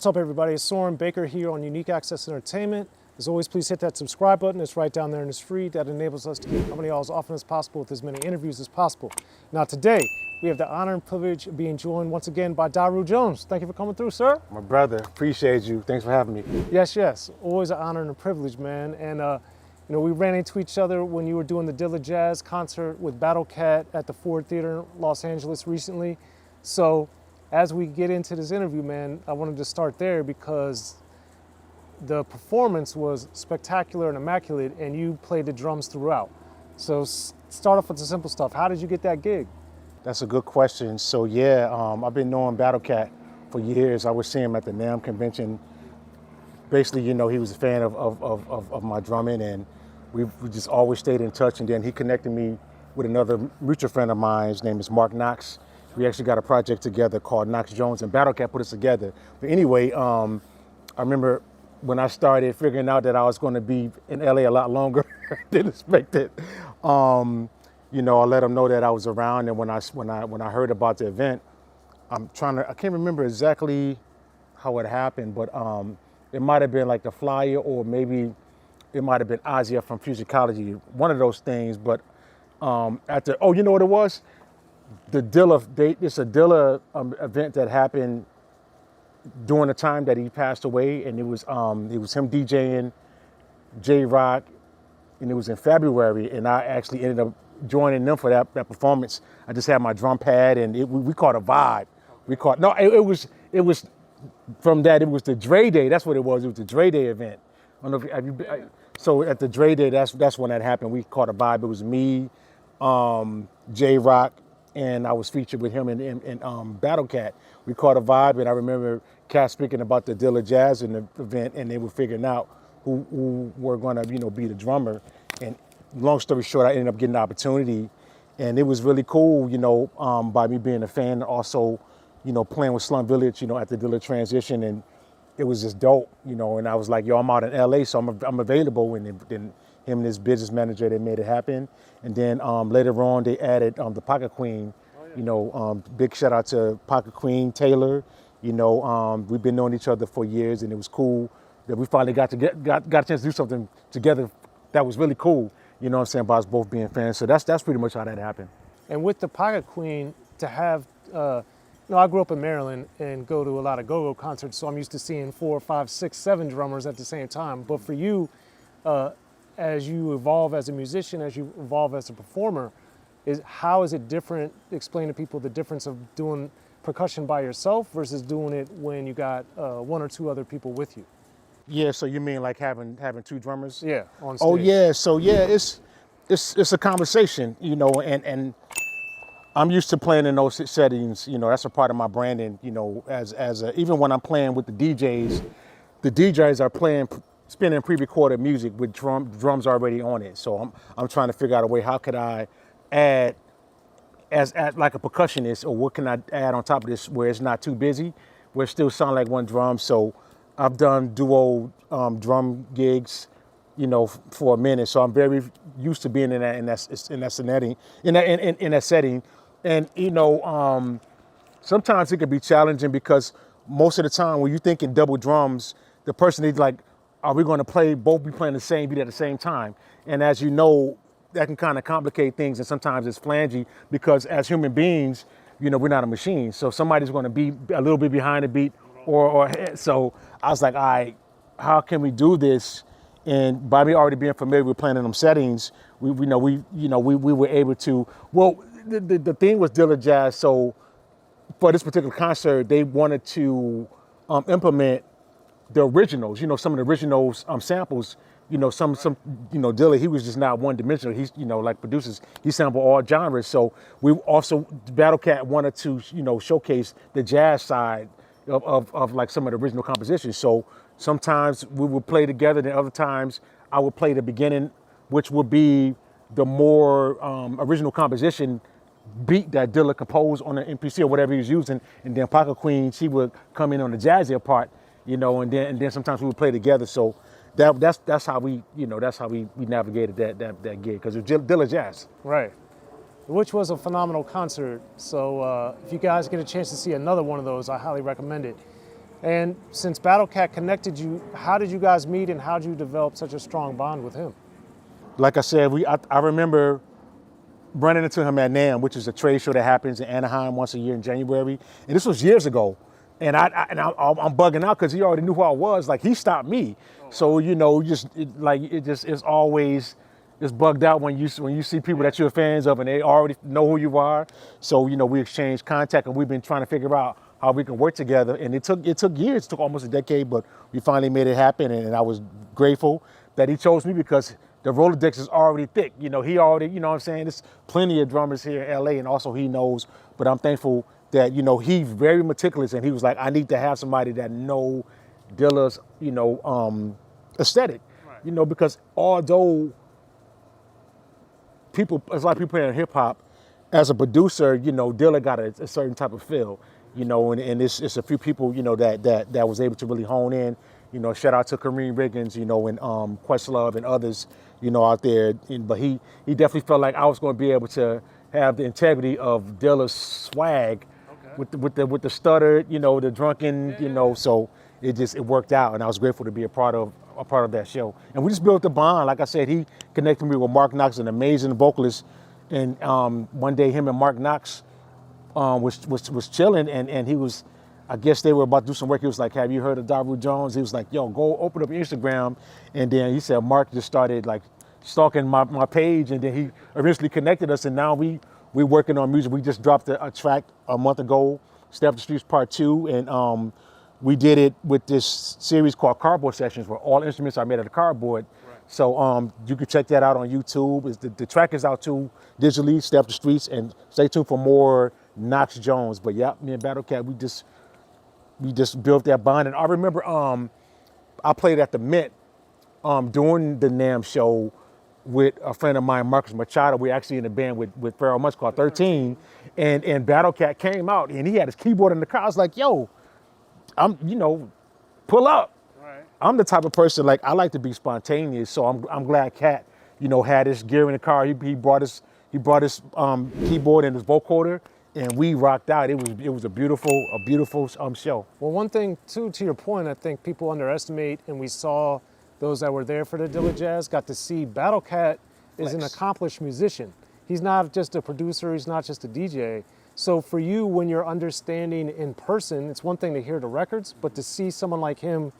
What's up, everybody? It's Soren Baker here on Unique Access Entertainment. As always, please hit that subscribe button. It's right down there and it's free. That enables us to keep coming to y'all as often as possible with as many interviews as possible. Now today, we have the honor and privilege of being joined once again by Daru Jones. Thank you for coming through, sir. My brother, appreciate you. Thanks for having me. Yes. Always an honor and a privilege, man. And we ran into each other when you were doing the Dilla Jazz concert with Battlecat at the Ford Theater in Los Angeles recently. So as we get into this interview, man, I wanted to start there because the performance was spectacular and immaculate, and you played the drums throughout. So start off with the simple stuff. How did you get that gig? That's a good question. So yeah, I've been knowing Battlecat for years. I would see him at the NAMM convention. Basically, he was a fan of my drumming, and we just always stayed in touch. And then he connected me with another mutual friend of mine. His name is Mark Knox. We actually got a project together called Knox Jones, and Battlecat put us together. But anyway, I remember when I started figuring out that I was going to be in LA a lot longer than expected. I let them know that I was around, and when I heard about the event, I can't remember exactly how it happened, but it might have been like the flyer, or maybe it might have been Ozzy from Futurology, one of those things. But you know what it was? The Dilla, it's a Dilla event that happened during the time that he passed away, and it was him DJing J-Rock, and it was in February, and I actually ended up joining them for that performance. I just had my drum pad, and we caught a vibe. It was from that. It was the Dre Day. That's what it was. It was the Dre Day event. I don't know if so at the Dre Day, that's when that happened. We caught a vibe. It was me, J-Rock, and I was featured with him in Battlecat. We caught a vibe, and I remember Cat speaking about the Dilla Jazz in the event, and they were figuring out who were going to be the drummer. And long story short, I ended up getting the opportunity, and it was really cool, by me being a fan, and also, playing with Slum Village, at the Dilla transition, and it was just dope, and I was like, yo, I'm out in LA, so I'm available, and then him and his business manager, they made it happen. And then later on, they added the Pocket Queen. Big shout out to Pocket Queen Taylor. We've been knowing each other for years, and it was cool that we finally got a chance to do something together that was really coul. You know what I'm saying, about us both being fans. So that's pretty much how that happened. And with the Pocket Queen, to have, I grew up in Maryland and go to a lot of go-go concerts, so I'm used to seeing 4, 5, 6, 7 drummers at the same time. But for you, as you evolve as a musician, as you evolve as a performer, how is it different? Explain to people the difference of doing percussion by yourself versus doing it when you got 1 or 2 other people with you. Yeah, so you mean like having 2 drummers? Yeah, on stage. Oh yeah, so yeah, it's a conversation, and I'm used to playing in those settings. That's a part of my branding. Even when I'm playing with the DJs are spinning pre-recorded music with drums already on it. So I'm trying to figure out a way, how could I add like a percussionist, or what can I add on top of this where it's not too busy, where it still sound like one drum. So I've done duo drum gigs, for a minute. So I'm very used to being in that setting. And sometimes it can be challenging because most of the time when you're thinking double drums, the person is like, are we going to both be playing the same beat at the same time? And as you know, that can kind of complicate things, and sometimes it's flangy because as human beings, we're not a machine. So somebody's going to be a little bit behind the beat, or so I was like, all right, how can we do this? And by me already being familiar with playing in them settings, we were able to. Well, the thing was Dilla Jazz. So for this particular concert, they wanted to implement the originals, some of the originals samples, Dilla, he was just not one dimensional. He's, like producers, he sampled all genres. So we also, Battlecat wanted to, showcase the jazz side of like some of the original compositions. So sometimes we would play together, then other times I would play the beginning, which would be the more original composition beat that Dilla composed on the MPC or whatever he was using. And then Pocket Queen, she would come in on the jazzier part, and then sometimes we would play together. So that's how we navigated that gig, because it was Dilla Jazz. Right. which was a phenomenal concert. So if you guys get a chance to see another one of those, I highly recommend it. And since Battlecat connected you, how did you guys meet and how did you develop such a strong bond with him? Like I said, I remember running into him at NAMM, which is a trade show that happens in Anaheim once a year in January. And this was years ago. And I'm bugging out because he already knew who I was. Like, he stopped me. Oh, wow. So, you know, it's always bugged out when you see people that you're fans of and they already know who you are. So, you know, we exchanged contact and we've been trying to figure out how we can work together. And it took years, it took almost a decade, but we finally made it happen. And I was grateful that he chose me because the Rolodex is already thick. You know, he already, you know what I'm saying? There's plenty of drummers here in LA and also he knows, but I'm thankful that, you know, he's very meticulous and he was like, I need to have somebody that know Dilla's, you know, aesthetic, right. You know, because although there's a lot of people playing hip hop, as a producer, you know, Dilla got a certain type of feel, you know, and it's a few people, you know, that was able to really hone in. You know, shout out to Kareem Riggins, you know, and Questlove and others, you know, out there. But he definitely felt like I was going to be able to have the integrity of Dilla's swag, okay, with the stutter, you know, the drunken, you know. So it worked out, and I was grateful to be a part of that show. And we just built a bond. Like I said, he connected me with Mark Knox, an amazing vocalist. And one day, him and Mark Knox was chilling, and he was. I guess they were about to do some work. He was like, have you heard of Daru Jones? He was like, yo, go open up Instagram. And then he said, Mark just started like stalking my page. And then he eventually connected us. And now we're working on music. We just dropped a track a month ago, Step the Streets Part 2. And we did it with this series called Cardboard Sessions, where all instruments are made out of cardboard. Right. So you can check that out on YouTube. The track is out too, digitally, Step the Streets. And stay tuned for more Knox Jones. But yeah, me and Battlecat, we just built that bond. And I remember I played at the Mint during the NAMM show with a friend of mine, Marcus Machado. We're actually in a band with Pharoah Monch called 13. And Battlecat came out and he had his keyboard in the car. I was like, yo, you know, pull up. Right. I'm the type of person, like, I like to be spontaneous. So I'm glad Cat, you know, had his gear in the car. He brought his keyboard and his vocoder. And we rocked out. It was a beautiful show. Well, one thing too, to your point, I think people underestimate, and we saw those that were there for the Dilla Jazz got to see Battlecat is an accomplished musician. He's not just a producer. He's not just a DJ. So for you, when you're understanding in person, it's one thing to hear the records, but to see someone like him,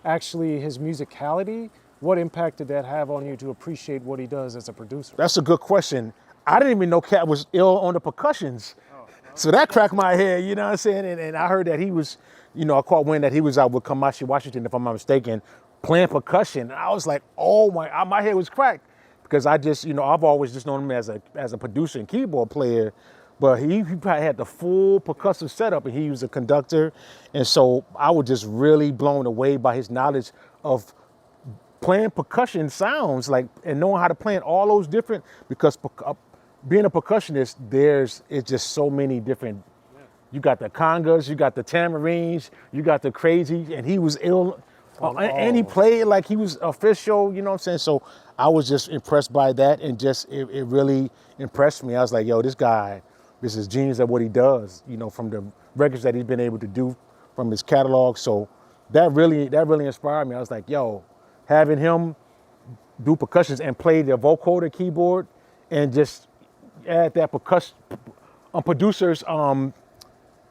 actually his musicality, what impact did that have on you to appreciate what he does as a producer? That's a good question. I didn't even know Cat was ill on the percussions. So that cracked my head, you know what I'm saying? And I heard that he was, you know, I caught wind that he was out with Kamashi Washington, if I'm not mistaken, playing percussion. And I was like, oh my head was cracked. Because I just, you know, I've always just known him as a producer and keyboard player. But he probably had the full percussive setup and he was a conductor. And so I was just really blown away by his knowledge of playing percussion sounds, like, and knowing how to play in all those different, because being a percussionist, it's just so many different. You got the congas, you got the tamarines, you got the crazy, and he was ill, and he played like he was official. You know what I'm saying? So I was just impressed by that, and just it really impressed me. I was like, yo, this guy, this is genius at what he does. You know, from the records that he's been able to do, from his catalog. So that really inspired me. I was like, yo, having him do percussions and play the vocoder, keyboard, and just add that producer's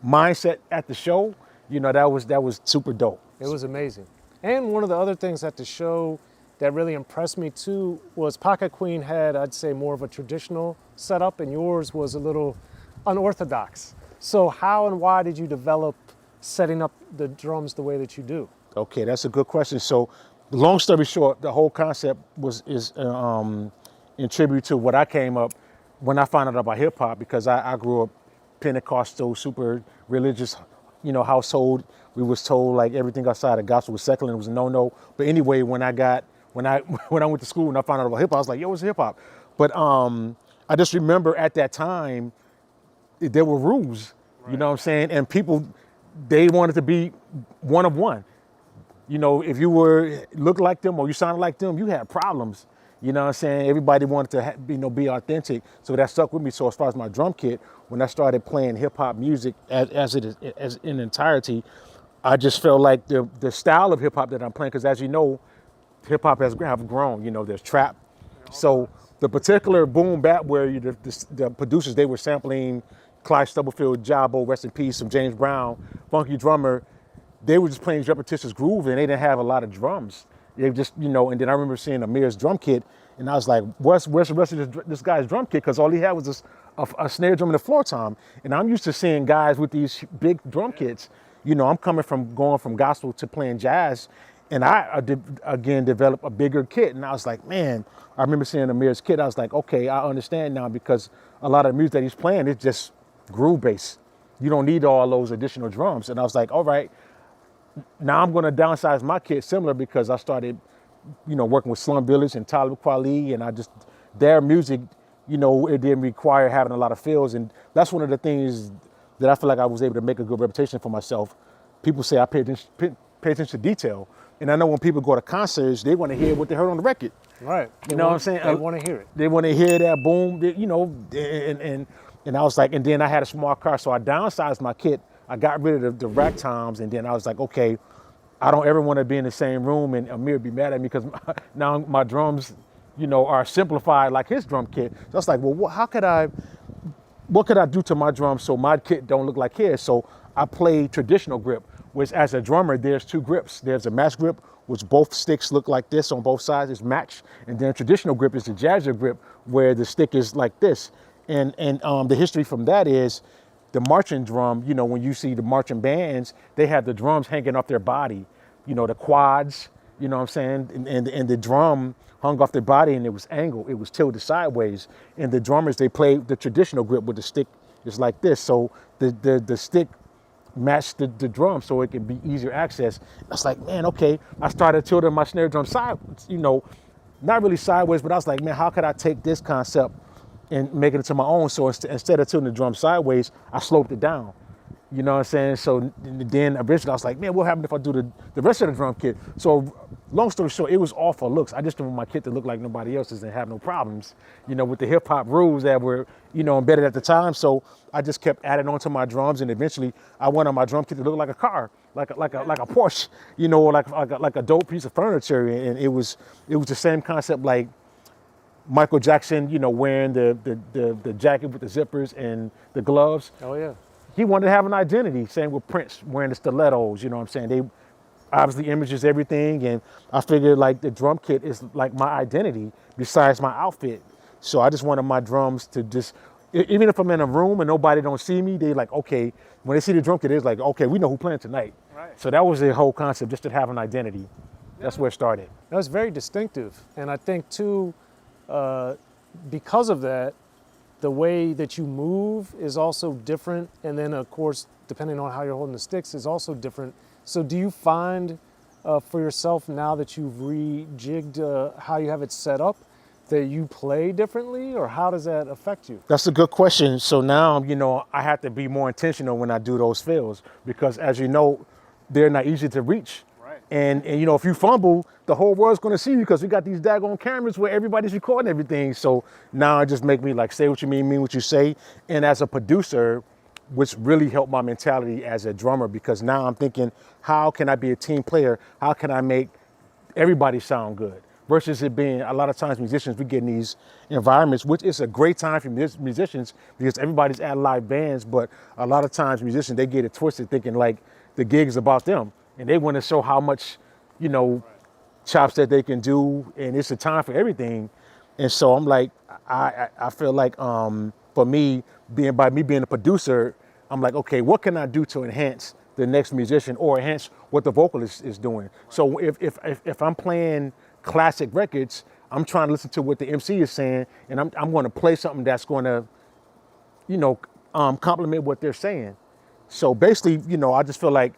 mindset at the show, you know, that was super dope. It was amazing. And one of the other things at the show that really impressed me too was Pocket Queen had, I'd say, more of a traditional setup, and yours was a little unorthodox. So how and why did you develop setting up the drums the way that you do? Okay, that's a good question. So long story short, the whole concept is in tribute to what I came up when I found out about hip hop, because I grew up Pentecostal, super religious, you know, household. We was told like everything outside of gospel was secular and it was a no-no. But anyway, when I went to school and I found out about hip hop, I was like, yo, what's hip hop? But I just remember at that time there were rules, right. You know what I'm saying? And people, they wanted to be one of one. You know, if you looked like them or you sounded like them, you had problems. You know what I'm saying? Everybody wanted to be authentic. So that stuck with me. So as far as my drum kit, when I started playing hip hop music as in entirety, I just felt like the style of hip hop that I'm playing, because as you know, hip hop has have grown. You know, there's trap. So the particular boom bap where the producers, they were sampling Clyde Stubblefield, Jabo, rest in peace, some James Brown, Funky Drummer. They were just playing repetitious groove, and they didn't have a lot of drums. They just, you know, and then I remember seeing Amir's drum kit, and I was like, where's the rest of this guy's drum kit? Because all he had was a snare drum and a floor tom. And I'm used to seeing guys with these big drum kits. You know, I'm coming from going from gospel to playing jazz, and I again developed a bigger kit. And I was like, man, I remember seeing Amir's kit. I was like, okay, I understand now, because a lot of the music that he's playing is just groove bass. You don't need all those additional drums. And I was like, all right, now I'm going to downsize my kit similar, because I started, you know, working with Slum Village and Talib Kweli, and their music, you know, it didn't require having a lot of fills. And that's one of the things that I feel like I was able to make a good reputation for myself. People say I pay attention to detail. And I know when people go to concerts, they want to hear what they heard on the record. Right. You know what I'm saying? They want to hear it. They want to hear that boom, you know, and I was like, and then I had a small car, so I downsized my kit. I got rid of the rack toms, and then I was like, okay, I don't ever want to be in the same room and Amir be mad at me, because now my drums, you know, are simplified like his drum kit. So I was like, well, what could I do to my drums so my kit don't look like his? So I play traditional grip, which as a drummer, there's two grips. There's a match grip, which both sticks look like this on both sides, it's matched. And then traditional grip is the jazzer grip, where the stick is like this. And the history from that is the marching drum, you know, when you see the marching bands, they have the drums hanging off their body, you know, the quads, you know what I'm saying? And the drum hung off their body, and it was angled, it was tilted sideways. And the drummers, they play the traditional grip with the stick is like this. So the stick matched the drum so it could be easier access. I was like, man, okay. I started tilting my snare drum side, you know, not really sideways, but I was like, man, how could I take this concept and make it into my own? So instead of tilting the drum sideways, I sloped it down. You know what I'm saying? So then eventually I was like, man, what happened if I do the rest of the drum kit? So long story short, it was all for looks. I just didn't want my kit to look like nobody else's and have no problems, you know, with the hip hop rules that were, you know, embedded at the time. So I just kept adding on to my drums, and eventually I wanted my drum kit to look like a car, like a Porsche, you know, like a dope piece of furniture. And it was the same concept like Michael Jackson, you know, wearing the jacket with the zippers and the gloves. Oh yeah. He wanted to have an identity. Same with Prince wearing the stilettos, you know what I'm saying? They obviously images everything, and I figured like the drum kit is like my identity besides my outfit. So I just wanted my drums to just, even if I'm in a room and nobody don't see me, they like, okay, when they see the drum kit, it's like, okay, we know who's playing tonight. Right. So that was the whole concept, just to have an identity. That's where it started. That was very distinctive. And I think too, because of that, the way that you move is also different. And then of course, depending on how you're holding the sticks is also different. So do you find for yourself, now that you've rejigged how you have it set up, that you play differently, or how does that affect you? That's a good question. So now, you know, I have to be more intentional when I do those fills, because as you know, they're not easy to reach. Right. And you know, if you fumble, the whole world's gonna see you, because we got these daggone cameras where everybody's recording everything. So now it just make me like, say what you mean what you say. And as a producer, which really helped my mentality as a drummer, because now I'm thinking, how can I be a team player? How can I make everybody sound good? Versus it being, a lot of times musicians, we get in these environments, which is a great time for musicians because everybody's at live bands, but a lot of times musicians, they get it twisted thinking like the gig is about them, and they want to show how much, you know, chops that they can do, and it's a time for everything. And so I'm like, I feel like for me, being a producer, I'm like, okay, what can I do to enhance the next musician or enhance what the vocalist is doing? So if I'm playing classic records, I'm trying to listen to what the MC is saying, and I'm going to play something that's going to, you know, complement what they're saying. So basically, you know, I just feel like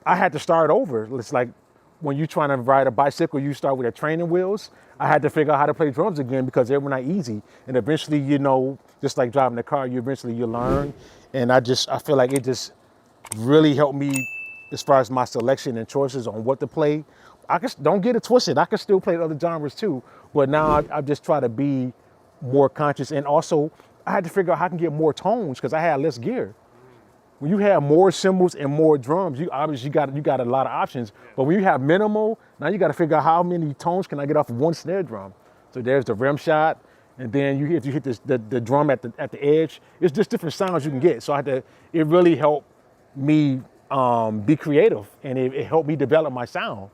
I had to start over. It's like when you're trying to ride a bicycle, you start with the training wheels. I had to figure out how to play drums again because they were not easy. And eventually, you know, just like driving a car, you learn. And I feel like it just really helped me as far as my selection and choices on what to play. I just don't get it twisted. I can still play other genres too, but now I just try to be more conscious. And also, I had to figure out how I can get more tones because I had less gear. when you have more cymbals and more drums, you obviously you got a lot of options. But when you have minimal, now you got to figure out how many tones can I get off of one snare drum. So there's the rim shot, and then if you hit the drum at the edge, it's just different sounds you can get. So it really helped me be creative, and it helped me develop my sound.